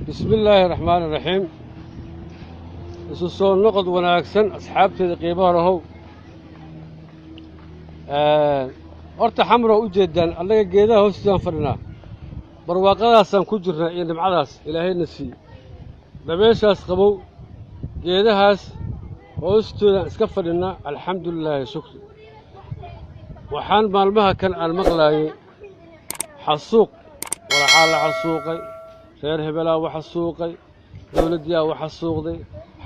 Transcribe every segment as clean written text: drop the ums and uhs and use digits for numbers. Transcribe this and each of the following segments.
بسم الله الرحمن الرحيم. isu noqod wanaagsan asxaabteeda qiimaha lahow horta xamro u jeedaan annaga geedaha hoostiisaan fadhinaa barwaaqadaasaan ku jirnaa iyo nimcadaas ilaahayna siiyo dabeeshaas qabow geedahaas hoostoodaan iska fadhinaa alxamdulilaahi shukri waxaan maalmaha kan aan maqlaayay xasuuq walaxaa la xasuuqay reer hebelaa waxa suuqay dawladdiyaa waxa suuqday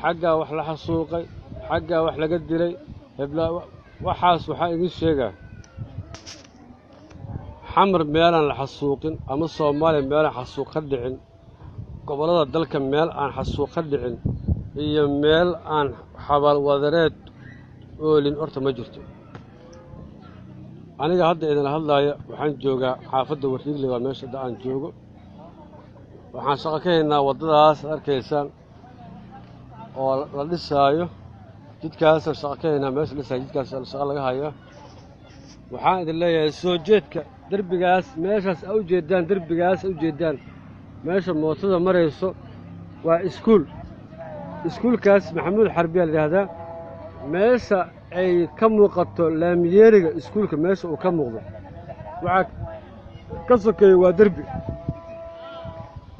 xaggaa wax la xasuuqay xaggaa wax laga dilay heblaa waxaas waxaa idin sheegaa xamar meelaan la xasuuqin ama soomaaliya meelaan xasuuq ka dhicin gobollada dalka meel aan xasuuq ka dhicin iyo meel aan xabaal wadareed oolin horta ma jirto aniga hadda idin hadlaaya waxaan joogaa xaafadda Wardigle waa meesha hadda aan joogo waxaan shaqo ka haynaa waddadaas arkaysaan oo la dhisaayo jidkaas shaqo ka haynaa meesha la dhisaayo jidkaas shaqo laga hayaa waxaan idin leeyahay soo jeedka derbigaas meeshaas u jeedaan derbigaas u jeedaan meesha mootada marayso waa iskuulkaas maxamuud xarbiya la yiraahdaa meesha ay ka muuqato laamiyeeriga iskuulka meesha uu ka muuqdo waxa ka sokeeyo waa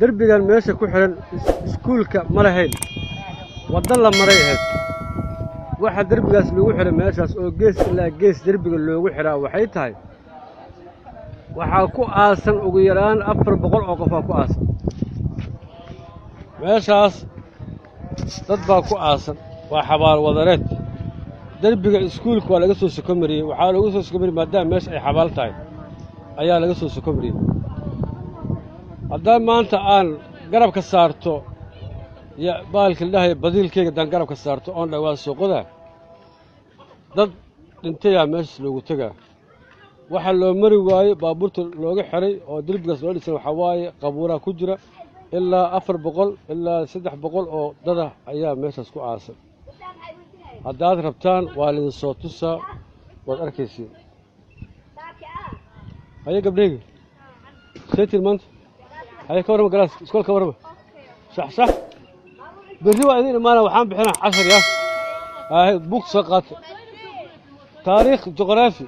derbigan meesha ku xiran iskuulka ma lahayn wadda la maray ahayd waxa derbigaas lagu xiray meeshaas oo gees ilaa gees derbiga loogu xiraa waxay tahay waxaa ku aasan ugu yaraan 400 oo qof ku aasan meeshaas dad baa ku aasan waa xabaal wadareed derbiga iskuulka waa laga soo sokomariyay waxaa lagu soo sokomariyay maadaama meesha ay xabaal tahay ayaa laga soo sokomariyay haddaan maanta aan garab ka saarto ya baalka ilaahay badiilkeyga haddaan garab ka saarto oon dhawaa suuqada dad dhintayaa meeshaas loogu tegaa waxa loo mari waayo baabuurta looga xiray oo derbigaas loo dhisay waxaa waaye qabuuraa ku jira ilaa 400 ilaa 300 oo dada ayaa meeshaas ku aasan haddaad rabtaan waa lidin soo tusaa waad arkaysiin haya gabdhayga seetiin maanta haya ka warrama galaas iskool ka warrama sax berri waa idin imaana waxaan bixinaa 10 yaa هاي بوك سقط تاريخ جغرافي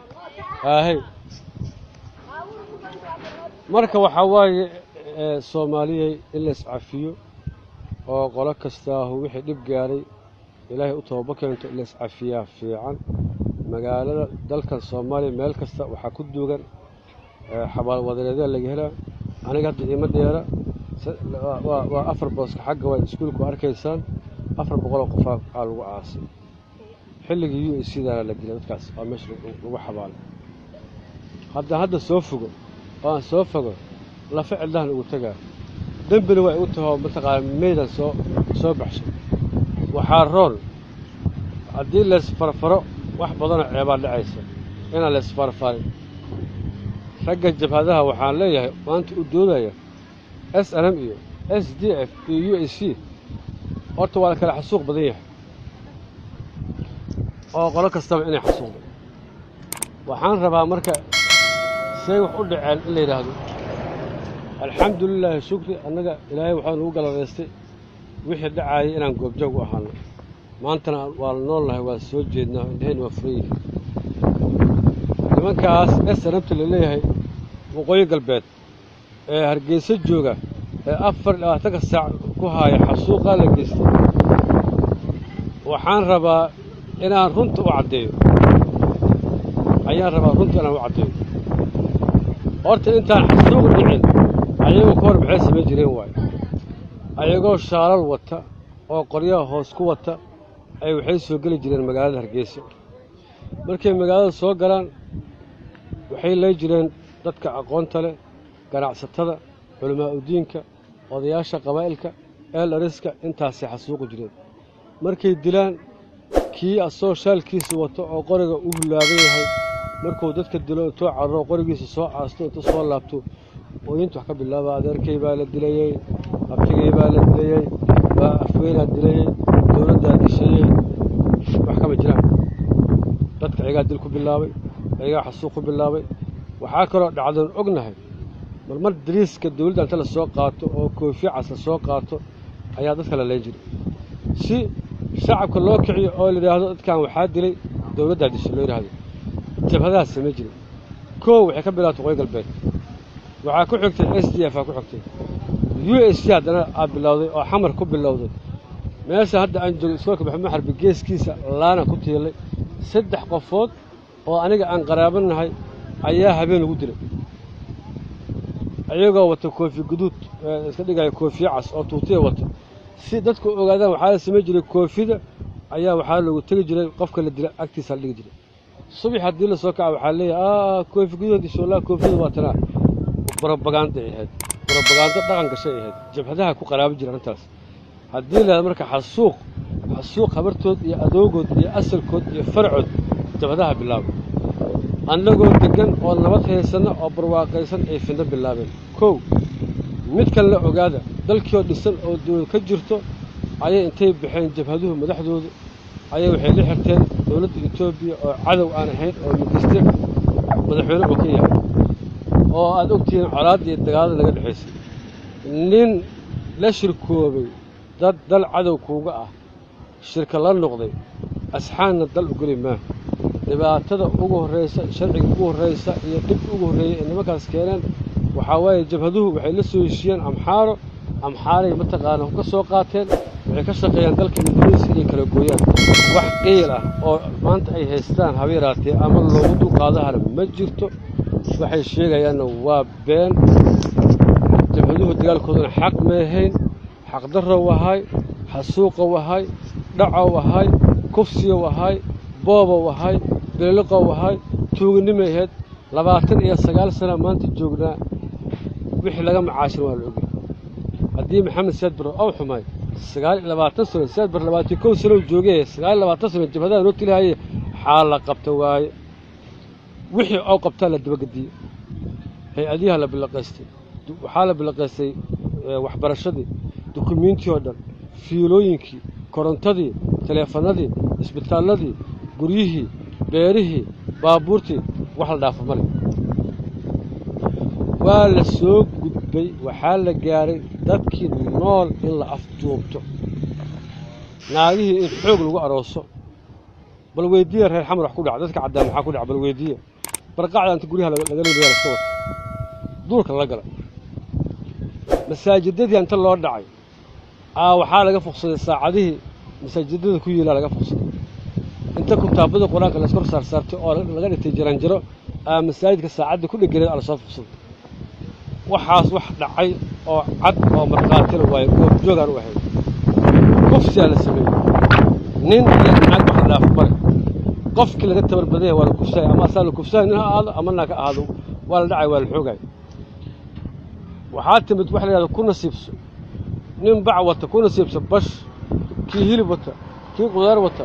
هاي مركه وحواي سوماليه إلا إسعافيو oo qolo kasta wixii dib gaaray ilaahay u tooba keento ila iscafiya fiican magaalada dalkan Soomaaliya meel kasta waxa ku duugan xabaal wadareed laga helaa aniga hadda ima dheera waa 4 boos xagga waa iskuulku arkaysaan 400 qof aa lagu aasay xilligii UAC da la dilay dadkaas oo meesha lagu xabaal hadda soo fogo la ficildan ugu tagaa dambina way u tahay mataqaan meedan soo baxshay waxa rool hadii la isfarfaro wax badan ceebaa dhacaysa in la isfarfaray ragga jabhadaha waxaan leeyahay maanta u doodaya SNM iyo SDF iyo UAC horta waa kala xasuuq badan yahay oo qolo kastaba inay xasuuqdo waxaan rabaa marka say wax u dhaceen in la yiraahdo alxamdulillah shukri annaga ilaahay waxaan ugu galadeystay wixii dhacay inaan goobjoog u ahaano maantana waa noolahay waa soo jeednaa indhaheen waa furay nimankaas SNMta la leeyahay waqooyi galbeed ee Hargeysa jooga ee 24 saac ku haya xasuuqa la geystay waxaan rabaa inaan runta u cadeeyo horta intaan xasuuq dhicin ayagoo kor maxay sameyn jireen waay ayagoo shaalal wata oo qoryaha hoos ku wata ay waxay soo gali jireen magaalada Hargeysa markay magaalada soo galaan waxay leey jireen dadka aqoonta leh ganacsatada culimaa u diinka odayaasha qabaa'ilka eelariska intaasay xasuuq jireen markay dilaan kii asoo shaalkiisa wato oo qoriga u hulaaban yahay markuu dadka dilo intuu carro qorigiisa soo aasto intuu soo laabto oo inta wax ka bilaaba adeerkay baa la dilayay abtigay baa la dilayay baa afweena dilayay dawladda dishay wax kama jiraan dadka iyaga dil ku bilaabay iyaga xasuuq ku bilaabay waxa kale oo dhacdan ognahay marmar dariiska dawladda inta la soo qaato oo koofi cas la soo qaato ayaa dadka la leen jiray si shacabka loo kiciyo oo la yidhaahdo dadkan waxaa dilay dawladdaa dishay loo yidhaahdo jabhadahaas samay jiray koow waxay ka bilaabtay waqooyi galbeed waxaa ku xigtay s d f aa ku xigtay u s c haddana aa bilowday oo xamar ku bilowday meesha hadda aan joogo iskoolka maxamed xarbi geeskiisa laana ku tiilay 3 qofood oo aniga aan qaraabanahay ayaa habeen ugu dilay ayagoo wata koofi guduud iska dhigaya koofi cas oo tuutiye wata si dadku ogaadaan waxaa la samay jiray koofida ayaa waxaa loogu tagi jiray qofka la dilay agtiisa la dhigi jiray subax haddii la soo kaco waxaa leeyahay koofi guduud ishoolaa koofida waa tanaa propaganda ahayd propaganda dhaqan gashay ahayd jabhadaha ku qaraabo jira intaas haddii la marka xasuuq habartood iyo adoogood iyo asalkood iyo farcood jabhadaha bilaabay annagoo degan oo nabad haysana oo barwaaqaysan ay fidna bilaabeen kow mid kale la ogaada dalkii oo dhisan oo dawlad ka jirto ayay intay baxeen jabhaduhu madaxdooda ayay waxay la xirteen dawladda Itoobiya oo cadow aan ahayn oo midiste madaxweyne oo ka yahay oo aad ogtiin colaad iyo dagaal laga dhaxaysay nin la shirkoobay dal cadow kuuga ah shirka la noqday asxaanna dal u geli ma dhibaatada ugu horeysa sharciga ugu horeysa iyo dib ugu horeeyay in nimankaas keeneen waxa waaye jabhaduhu waxay la soo heshiyeen amxaaray mataqaana ka soo qaateen waxay ka shaqeeyaan dalka Indonesia iyo kala gooyaan wax qiil ah oo maanta ay haystaan habeeraatee ama loogu dulqaadaha ma jirto waxay sheegayaan waa been jabhaduhu dagaalkoodana xaq ma ahayn xaq darro wahay xasuuqa wahay dhaco wahay kufsiyo wahay boobo wahay beeliqo wahay tuugnimo ahayd 29 sano maanta joognaa wixii laga macaashin waa la ogay haddii maxamed saad barre oo xumay 29 sano saad barre 21 sano joogay 29 sano jabhadaha loo tilaahay xaal la qabta waaye wixii oo qabta la dibagadiyo hay-adiyaha la bilaqaystay waxaa la bilaqaystay waxbarashadii dukumiintii oo dhan fiilooyinkii korontadii taleefanadii isbitaalladii guryihii beerihii baabuurtii wax la dhaafo male waa la soo gudbay waxaa la gaaray dadkii nool in la afduubto naagihii in xoog lagu arooso bal weydiiya reer xamar wax ku dhaca dadka caddaan maxaa ku dhaca bal weydiiya barqacda inta guryaha laga leeyahay iska wata duurka la gala masaajidadii inta loo dhacay waxaa laga fuqsaday saacadihii masaajidada ku yeelaa laga fuqsaday inta kitaabada quraanka la iskor saartay oo laga dhigtay jaranjaro masaajidka saacada ku dhigiray ala soo fuqsaday waxaas wax dhacay oo cad oo marqaatir way goob joogan u ahayd qofsi la sameeyay nin iyo naag wax dhaaf bar qofkii laga tabar baday waa la kufsay ama asal kufsay in aado ama naag aado waa la dhacay waa la xoogay waxaa timid wax la yiraahdo ku nasiibso nin bacwata ku nasiibso bash kii hilib wata kii qudaar wata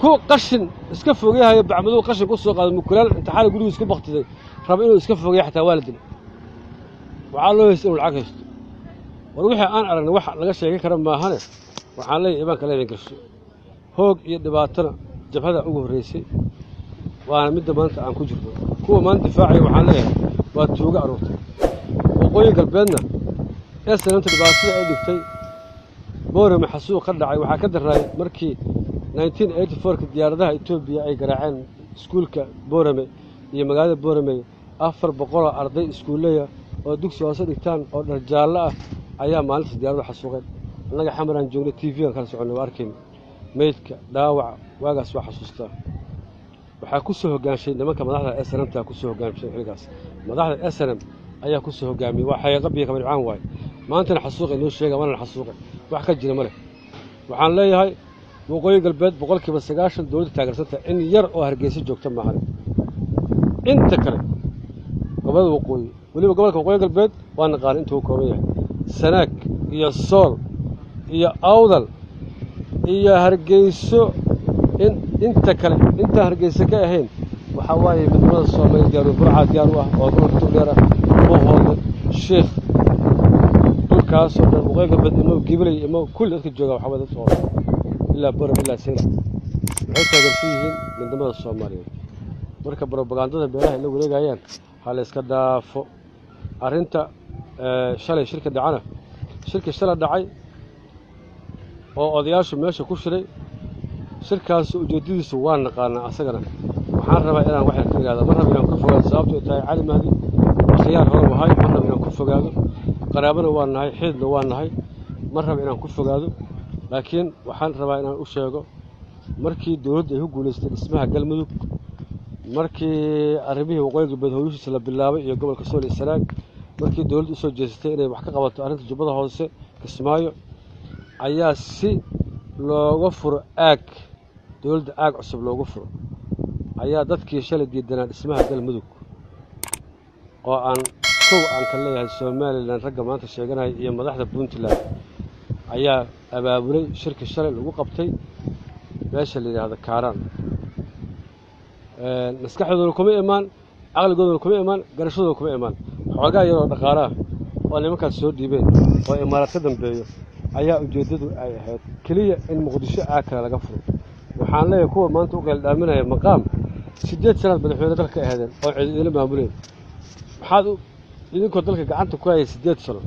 ku qashin iska fogeeyahay bacmadu qashin ku soo qaaday mukulaal inta xal guriga isku baqtiday rab inuu iska fogeeyo xataa waalidin waxa loo heystay lacag haysto war wixii aan aragnay wax laga sheegay kara ma ahane waxaan leeyahay ibaanka leeyahay garsho hoog iyo dhibaatana jabhada ugu horeysay waana mid maanta aan ku jirno kuwa maanta difaacay waxaan leeyahay waa tuuga aroortay waqooyi galbeedna ee sanadka dhibaatada ay dhigtay boorama xasuuq ka dhacay waxa ka daray markii 1984 diyaaradaha Itoobiya ay garaaceen iskuulka Boorame iyo magaalada Boorame 400 arday iskuuleeya oo dugsi hoose dhigtaan oo dhar jaallo ah ayaa maalinta diyaaradu xasuuqeen annaga xamaraan joognay TV-ga kala soconay arkeen meydka dhaawac waagaas waa xasuustaa waxaa ku soo hogaanshay nimanka madaxda SNM ku soo hogaanshay xilligaas madaxda SNM ayaa ku soo hogaamiyay waxa ay qabiye ka barcaan waay maantana xasuuq inoo sheega wana xasuuq wax ka jira male waxaan leeyahay waqooyi galbeed 90% dawladda taageersanta in yar oo hargeysa joogta maahan inta kale gobolka waqooyi waliba gobolka waqooyi galbeed waa naqaan inta uu kooban yahay sanaag iyo sool iyo awdal iyo hargeyso inta kale inta hargeysa ka ahayn waxa waaye midnimada Soomaaliya diyaar burca diyaar ah oo gobolka Togdheer oo sheekh dhulkaas oo dhan waqooyi galbeed inuu gibilay inuu kulli dadka jooga waxa wada soo ilaa baro ilaa sina waxay taageersan midnimada Soomaaliya marka propagandada beeraha la wareegayaan hal iska dhaafo arrinta shalay shirka dhacana shirka shalay dhacay oo odayaashu meesha ku shiray shirkaas ujeedadiisu waan naqaanaa asagana waxaan rabaa inaan wax ka ogaado mar raba inaan ku fogaado sababtoo tahay cali mahdi khiyaar hore wahay mar raba inaan ku fogaado qaraabana waan nahay xididna waan nahay mar raba inaan ku fogaado laakiin waxaan rabaa inaan u sheego markii dawladda ay ku guulaystay dhismaha galmudug markii arrimihii waqooyi galbeed howshiisa la bilaabay iyo gobolka sool iyo sanaag markii dawladdu usoo jeestay inay wax ka qabato arrinta jubbada hoose kismaayo ayaa si looga furo aag dawladda aag cusub loogu furo ayaa dadkii shalay diidanaa dhismaha galmudug oo aan ka leeyahay somalilan ragga maanta sheeganaya iyo madaxda puntland ayaa abaabulay shirka shalay lagu qabtay meesha la yidhaahdo kaaraan maskaxdooduna kuma imaan caqligooduna kuma imaan garashadooduna kuma imaan xoogaa yaroo dhaqaalaah oo nimankaas soo dhiibeen oo imaaraad ka dambeeyo ayaa ujeeddadu ay ahayd keliya in muqdisho aag kale laga furo waxaan leeyahay kuwa maanta u qeeldhaaminaya maqaam 8 sanaad madaxweyne dalka ahaadeen oo cid idinla maamuleen maxaad idinkoo dalka gacanta ku hayay 8 sano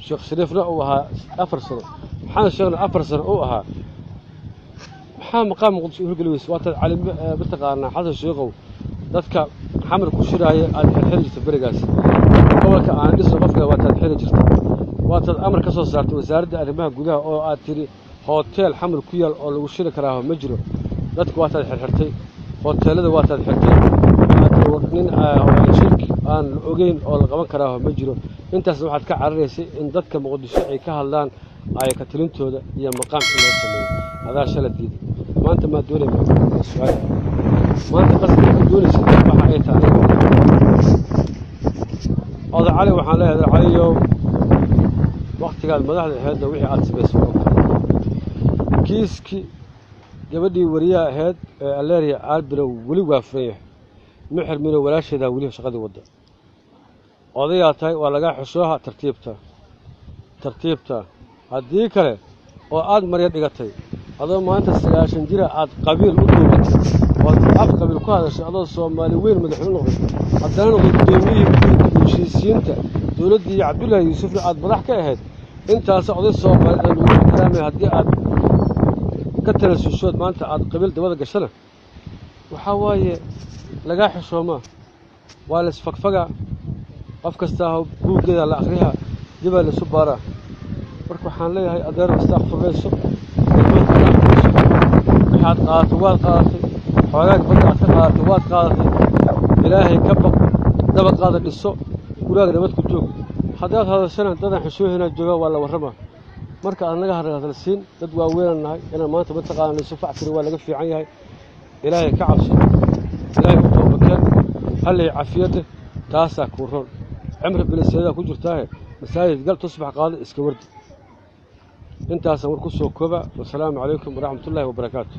sheekh shariifna uu ahaa 4 sano maxaan sheegna 4 sano uu ahaa maxaa maqaam muqdisho u hirgeli weysay waataad cali mataqaanaa xasan sheekhow dadka xamar ku shiraaya aad xirxiri jirta berigaas gobolka aan dhiso qofka waataad xiri jirta waataad amar ka soo saartay wasaaradda arrimaha gudaha oo aad tiri hotel xamar ku yaal oo lagu shiri karaa ma jiro dadku waataad xirxirtay hoteelada waataad xirtay nin shirki aan la ogeyn oo la qaban karaa ma jiro intaas waxaad ka cararaysay in dadka muqdisho ay ka hadlaan ay ka tilintooda iyo maqaam in loo sameeyo adaa shalay diiday maanta ma doonaysaa su'aal maanta qasabka ka doonaysaa waxa ay tahay oday cali waxaan leeyahay caliyow waqtigaad madaxda ahaydna wixii aad sameysay kiiskii gabadhii wariyaha ahayd ee aleria albino weli waa furan yahay ma xirmino walaasheedaa weli shaqadii wadda odayaa tahay waa lagaa xishooha tartiibta haddii kale oo aad marya dhigatay adoo maanta 90 jira aad qabiil u duubatay oo af qabiil ku hadashay adoo Soomaali weyn madaxweyne noqday haddana gudoomiyihii heshiisiinta dawladdii Cabdullaahi Yuusufna aad madax ka ahayd intaas oday Soomaali lagu ixtiraamay haddii aad ka tanaasushod maanta aad qabiil dabada gashana waxa waaye lagaa xishooma waa la isfagfaga qof kasta buugeeda la akhriha dibaa la subaara marka waxaan leeyahay adeer istaghfirayso waxaad qaadatay waad qaadatay xoogaag badda aad ka qaadatay waad qaadatay ilaahay ka baq daba qaada dhiso guraaga nabad ku joog haddaad hadashana dadan xishoohina jooga waa la warrama marka anaga hadalsiin dad waaweyn nahay inaan maanta mataqaana isu factiri waa laga fiican yahay ilaahay ka cabso ilaahay u toobakeen halay cafiyada taasa ku roon cimri bilisada ku jirtaa masaajid gal tusbax qaada iska wardi intaas war ku soo kooba wassalaamu calaykum waraxmatullaahi wabarakaatuh